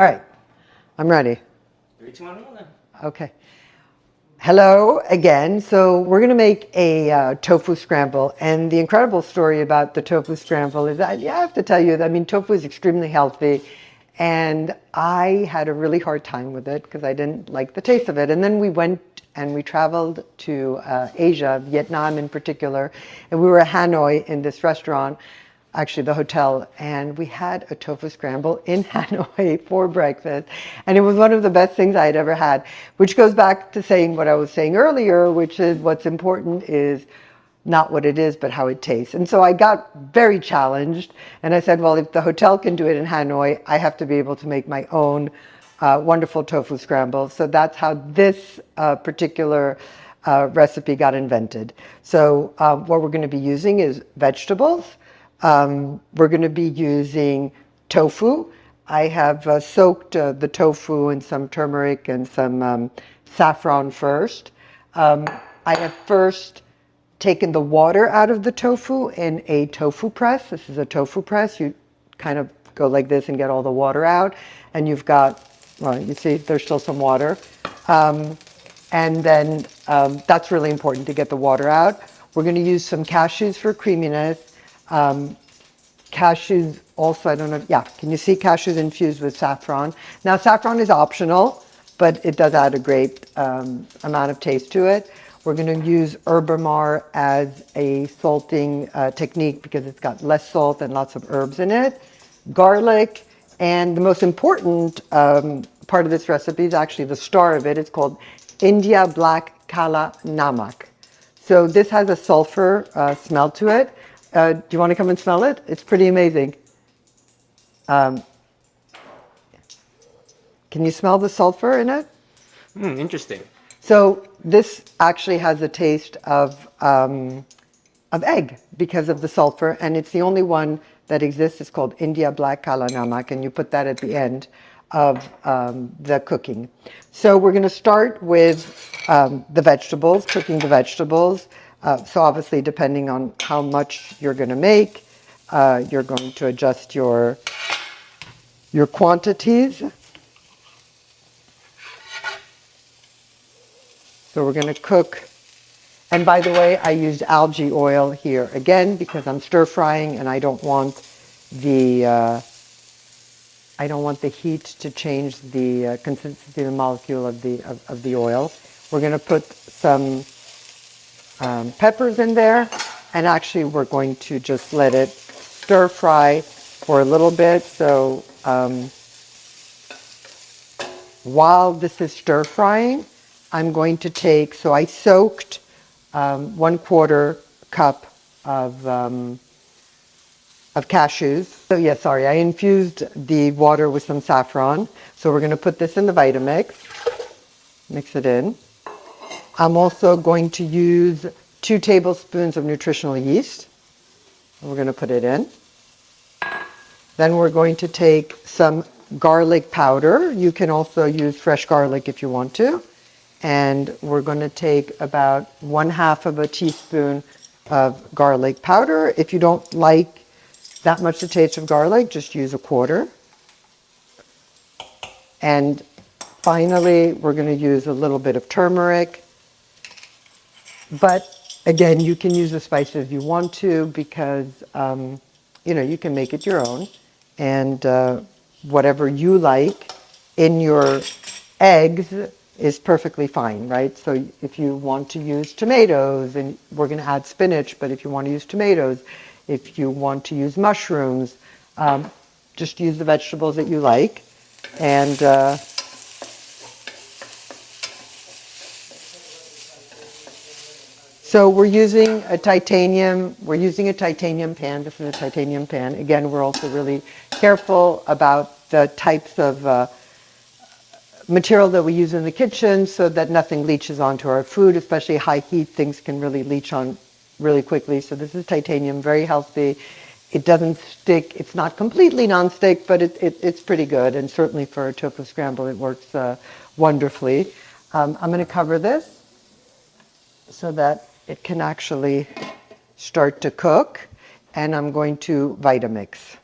All right, I'm ready. 3, 2, 1, roll then. Okay. Hello again. So we're going to make a tofu scramble. And the incredible story about the tofu scramble is that, yeah, I have to tell you, I mean, tofu is extremely healthy. And I had a really hard time with it because I didn't like the taste of it. And then we went and we traveled to Asia, Vietnam in particular. And we were at Hanoi in this restaurant, actually the hotel, and we had a tofu scramble in Hanoi for breakfast. And it was one of the best things I had ever had, which goes back to saying what I was saying earlier, which is what's important is not what it is, but how it tastes. And so I got very challenged, and I said, well, if the hotel can do it in Hanoi, I have to be able to make my own wonderful tofu scramble. So that's how this particular recipe got invented. So what we're going to be using is vegetables. We're going to be using tofu. I have soaked the tofu in some turmeric and some saffron first. I have first taken the water out of the tofu in a tofu press. This is a tofu press. You kind of go like this and get all the water out. And you've got, well, you see there's still some water. And then that's really important to get the water out. We're going to use some cashews for creaminess. Cashews also, I don't know, yeah, can you see cashews infused with saffron? Now, saffron is optional, but it does add a great amount of taste to it. We're going to use Herbamar as a salting technique because it's got less salt and lots of herbs in it. Garlic, and the most important part of this recipe is actually the star of it. It's called India Black Kala Namak. So this has a sulfur smell to it. Do you want to come and smell it? It's pretty amazing. Can you smell the sulfur in it? Interesting. So this actually has a taste of egg because of the sulfur, and it's the only one that exists. It's called India Black Kala Namak, and you put that at the end of the cooking. So we're going to start with the vegetables, cooking the vegetables. So obviously, depending on how much you're going to make, you're going to adjust your quantities. So we're going to cook. And by the way, I used algae oil here again because I'm stir frying and I don't want the heat to change the consistency of the molecule of the oil. We're going to put some peppers in there, and actually we're going to just let it stir fry for a little bit. So while this is stir frying, I'm going to take, so I soaked 1/4 cup of cashews. So yeah, sorry, I infused the water with some saffron. So we're going to put this in the Vitamix, mix it in. I'm also going to use 2 tablespoons of nutritional yeast. We're going to put it in. Then we're going to take some garlic powder. You can also use fresh garlic if you want to. And we're going to take about 1/2 of a teaspoon of garlic powder. If you don't like that much the taste of garlic, just use 1/4. And finally, we're going to use a little bit of turmeric. But again, you can use the spices you want to because, you can make it your own. And whatever you like in your eggs is perfectly fine, right? So if you want to use tomatoes, and we're going to add spinach, but if you want to use tomatoes, if you want to use mushrooms, just use the vegetables that you like. And so we're using a titanium pan. This is a titanium pan. Again, we're also really careful about the types of material that we use in the kitchen so that nothing leaches onto our food, especially high heat. Things can really leach on really quickly. So this is titanium, very healthy. It doesn't stick. It's not completely non-stick, but it's pretty good. And certainly for a tofu scramble, it works wonderfully. I'm going to cover this so that it can actually start to cook. And I'm going to Vitamix.